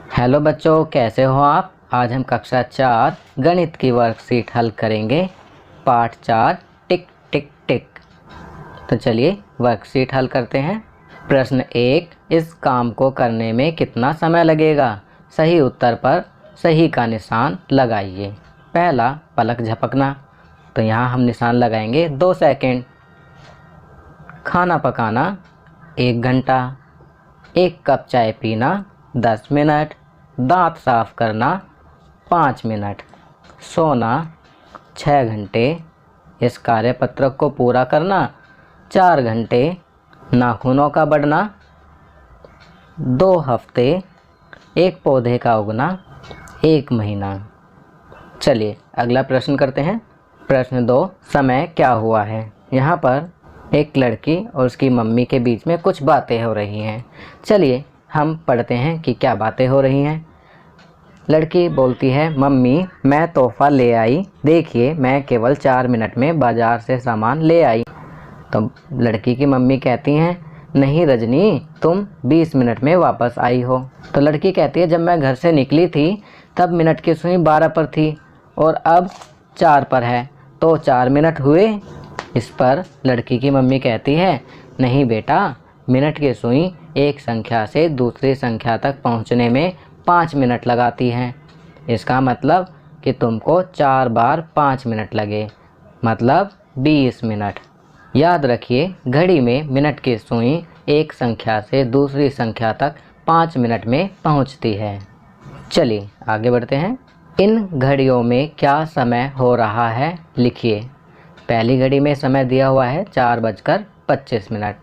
Hello बच्चों, कैसे हो आप। आज हम कक्षा 4 गणित की वर्कशीट हल करेंगे। पाठ 4 टिक टिक टिक। तो चलिए वर्कशीट हल करते हैं। प्रश्न 1, इस काम को करने में कितना समय लगेगा। सही उत्तर पर सही का निशान लगाइए। पहला, पलक झपकना, तो यहाँ हम निशान लगाएंगे 2 सेकंड। खाना पकाना 1 घंटा। 1 कप चाय पीना 10 मिनट। दांत साफ करना 5 मिनट। सोना 6 घंटे। इस कार्यपत्रक को पूरा करना 4 घंटे। नाखूनों का बढ़ना 2 हफ्ते। एक पौधे का उगना 1 महीना। चलिए अगला प्रश्न करते हैं। प्रश्न 2, समय क्या हुआ है। यहाँ पर एक लड़की और उसकी मम्मी के बीच में कुछ बातें हो रही हैं। चलिए हम पढ़ते हैं कि क्या बातें हो रही हैं। लड़की बोलती है, मम्मी मैं तोहफ़ा ले आई, देखिए मैं केवल 4 मिनट में बाज़ार से सामान ले आई। तो लड़की की मम्मी कहती हैं, नहीं रजनी, तुम 20 मिनट में वापस आई हो। तो लड़की कहती है, जब मैं घर से निकली थी तब मिनट की सुई 12 पर थी और अब 4 पर है, तो 4 मिनट हुए। इस पर लड़की की मम्मी कहती है, नहीं बेटा, मिनट की सुई एक संख्या से दूसरी संख्या तक पहुंचने में 5 मिनट लगाती हैं। इसका मतलब कि तुमको 4 बार 5 मिनट लगे, मतलब 20 मिनट। याद रखिए, घड़ी में मिनट की सुई एक संख्या से दूसरी संख्या तक 5 मिनट में पहुंचती है। चलिए आगे बढ़ते हैं। इन घड़ियों में क्या समय हो रहा है, लिखिए। पहली घड़ी में समय दिया हुआ है 4:25।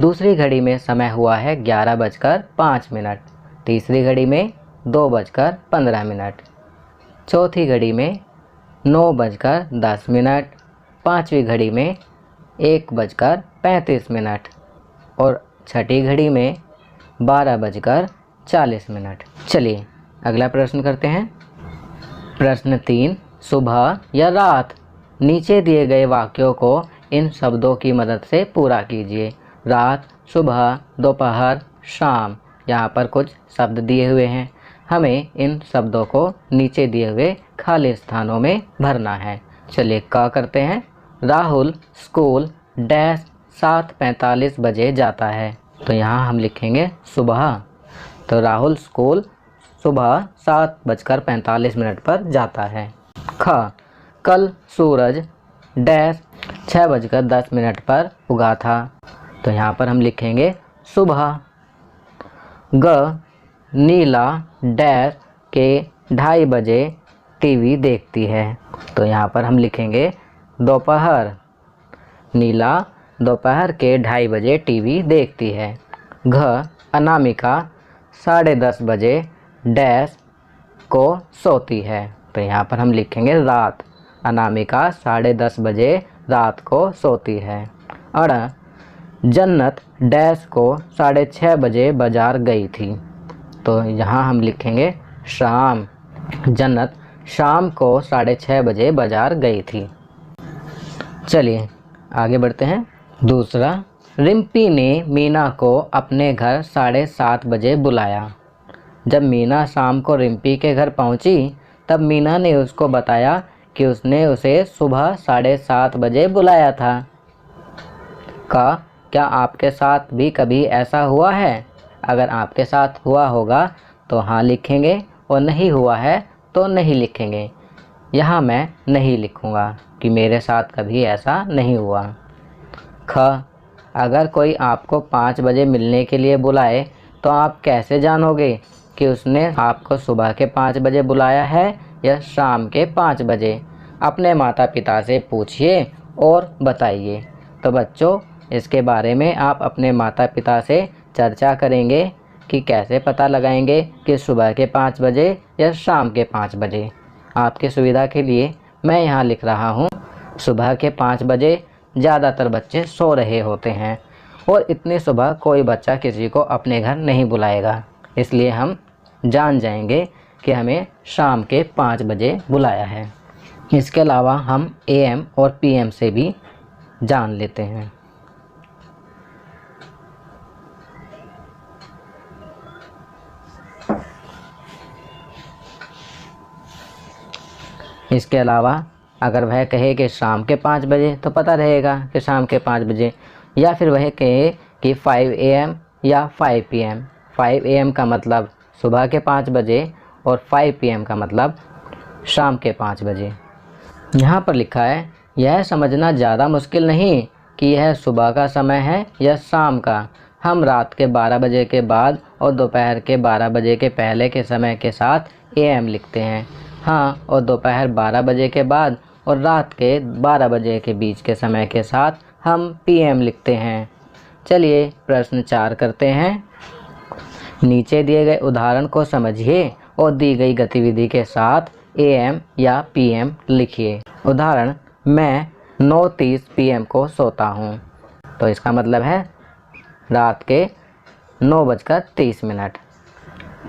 दूसरी घड़ी में समय हुआ है 11:05। तीसरी घड़ी में 2:15। चौथी घड़ी में 9:10। पाँचवीं घड़ी में 1:35 और छठी घड़ी में 12:40। चलिए अगला प्रश्न करते हैं। प्रश्न 3, सुबह या रात। नीचे दिए गए वाक्यों को इन शब्दों की मदद से पूरा कीजिए। रात, सुबह, दोपहर, शाम। यहाँ पर कुछ शब्द दिए हुए हैं, हमें इन शब्दों को नीचे दिए हुए खाली स्थानों में भरना है। चलिए क्या करते हैं। राहुल स्कूल 7:45 बजे जाता है, तो यहाँ हम लिखेंगे सुबह। तो राहुल स्कूल सुबह 7:45 पर जाता है। कल सूरज 6:10 पर उगा था, तो यहाँ पर हम लिखेंगे सुबह। नीला के 2:30 बजे टीवी देखती है, तो यहाँ पर हम लिखेंगे दोपहर। नीला दोपहर के 2:30 बजे टीवी देखती है। अनामिका 10:30 बजे को सोती है, तो यहाँ पर हम लिखेंगे रात। अनामिका 10:30 बजे रात को सोती है। जन्नत को 6:30 बजे बाजार गई थी, तो यहाँ हम लिखेंगे शाम। जन्नत शाम को 6:30 बजे बाजार गई थी। चलिए आगे बढ़ते हैं। दूसरा, रिम्पी ने मीना को अपने घर 7:30 बजे बुलाया। जब मीना शाम को रिम्पी के घर पहुंची, तब मीना ने उसको बताया कि उसने उसे सुबह 7:30 बजे बुलाया था। क्या आपके साथ भी कभी ऐसा हुआ है? अगर आपके साथ हुआ होगा तो हाँ लिखेंगे, और नहीं हुआ है तो नहीं लिखेंगे। यहाँ मैं नहीं लिखूँगा कि मेरे साथ कभी ऐसा नहीं हुआ। अगर कोई आपको 5 बजे मिलने के लिए बुलाए, तो आप कैसे जानोगे कि उसने आपको सुबह के 5 बजे बुलाया है या शाम के 5 बजे? अपने माता पिता से पूछिए और बताइए। तो बच्चों, इसके बारे में आप अपने माता पिता से चर्चा करेंगे कि कैसे पता लगाएंगे कि सुबह के 5 बजे या शाम के 5 बजे। आपकी सुविधा के लिए मैं यहाँ लिख रहा हूँ, सुबह के 5 बजे ज़्यादातर बच्चे सो रहे होते हैं और इतनी सुबह कोई बच्चा किसी को अपने घर नहीं बुलाएगा, इसलिए हम जान जाएंगे कि हमें शाम के 5 बजे बुलाया है। इसके अलावा हम AM और PM से भी जान लेते हैं। इसके अलावा अगर वह कहे कि शाम के 5 बजे तो पता रहेगा कि शाम के 5 बजे, या फिर वह कहे कि 5 AM या 5 PM। 5 AM का मतलब सुबह के 5 बजे और 5 PM का मतलब शाम के 5 बजे। यहाँ पर लिखा है यह समझना ज़्यादा मुश्किल नहीं कि यह सुबह का समय है या शाम का। हम रात के 12 बजे के बाद और दोपहर के 12 बजे के पहले के समय के साथ AM लिखते हैं। हाँ, और दोपहर 12 बजे के बाद और रात के 12 बजे के बीच के समय के साथ हम PM लिखते हैं। चलिए प्रश्न 4 करते हैं। नीचे दिए गए उदाहरण को समझिए और दी गई गतिविधि के साथ AM या PM लिखिए। उदाहरण, मैं 9:30 PM को सोता हूँ, तो इसका मतलब है रात के 9:30।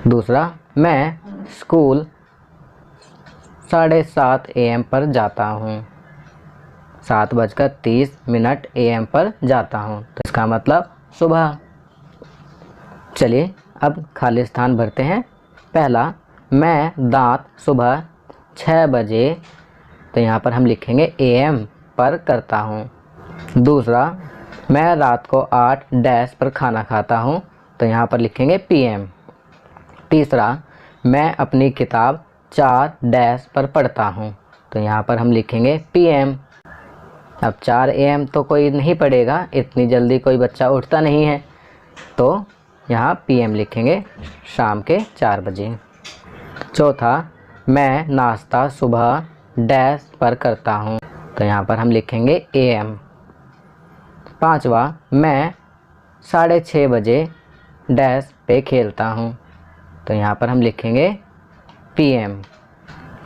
दूसरा, मैं स्कूल 7:30 AM पर जाता हूँ, 7:30 AM पर जाता हूँ, तो इसका मतलब सुबह। चलिए अब खाली स्थान भरते हैं। पहला, मैं दांत सुबह 6 बजे, तो यहाँ पर हम लिखेंगे AM पर करता हूँ। दूसरा, मैं रात को 8 पर खाना खाता हूँ, तो यहाँ पर लिखेंगे PM। तीसरा, मैं अपनी किताब 4 पर पढ़ता हूँ, तो यहाँ पर हम लिखेंगे PM। अब 4 AM तो कोई नहीं पढ़ेगा, इतनी जल्दी कोई बच्चा उठता नहीं है, तो यहाँ PM लिखेंगे, शाम के 4 बजे। चौथा, मैं नाश्ता सुबह पर करता हूँ, तो यहाँ पर हम लिखेंगे AM। पाँचवा, मैं 6:30 बजे पे खेलता हूँ, तो यहाँ पर हम लिखेंगे PM,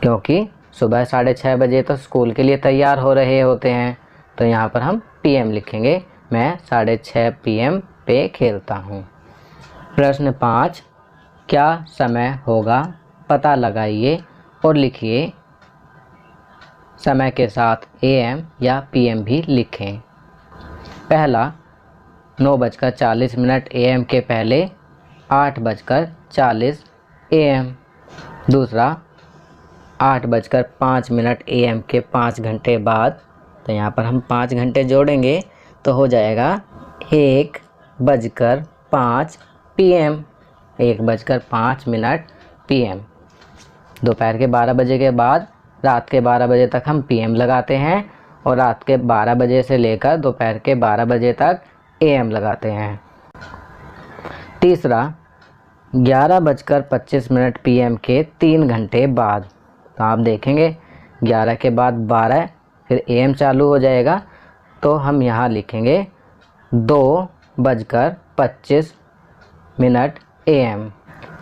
क्योंकि सुबह 6:30 बजे तो स्कूल के लिए तैयार हो रहे होते हैं, तो यहाँ पर हम PM लिखेंगे, मैं 6:30 PM पे खेलता हूँ। प्रश्न 5, क्या समय होगा पता लगाइए और लिखिए। समय के साथ AM या PM भी लिखें। पहला, 9:40 AM के पहले 8:40 AM। दूसरा, 8:05 AM के 5 घंटे बाद, तो यहाँ पर हम 5 घंटे जोड़ेंगे तो हो जाएगा 1:05 PM। 1:05 PM। दोपहर के 12 बजे के बाद रात के 12 बजे तक हम PM लगाते हैं और रात के 12 बजे से लेकर दोपहर के 12 बजे तक AM लगाते हैं। तीसरा, 11:25 PM के 3 घंटे बाद, तो आप देखेंगे 11 के बाद 12 फिर AM चालू हो जाएगा, तो हम यहाँ लिखेंगे 2:25 AM।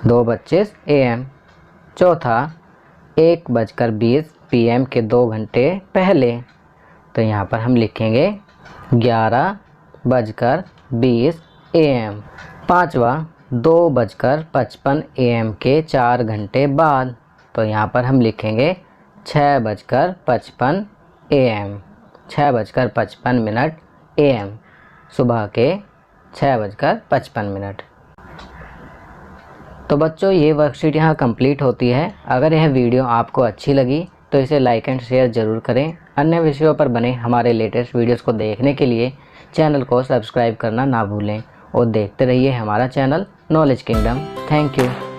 2:25 AM। चौथा, 1:20 PM के 2 घंटे पहले, तो यहाँ पर हम लिखेंगे 11:20 AM। पाँचवा, 2:55 AM के 4 घंटे बाद, तो यहाँ पर हम लिखेंगे 6:55 AM। 6:55 AM, सुबह के 6:55। तो बच्चों, ये वर्कशीट यहाँ कंप्लीट होती है। अगर यह वीडियो आपको अच्छी लगी तो इसे लाइक एंड शेयर ज़रूर करें। अन्य विषयों पर बने हमारे लेटेस्ट वीडियोस को देखने के लिए चैनल को सब्सक्राइब करना ना भूलें और देखते रहिए हमारा channel knowledge kingdom. Thank you.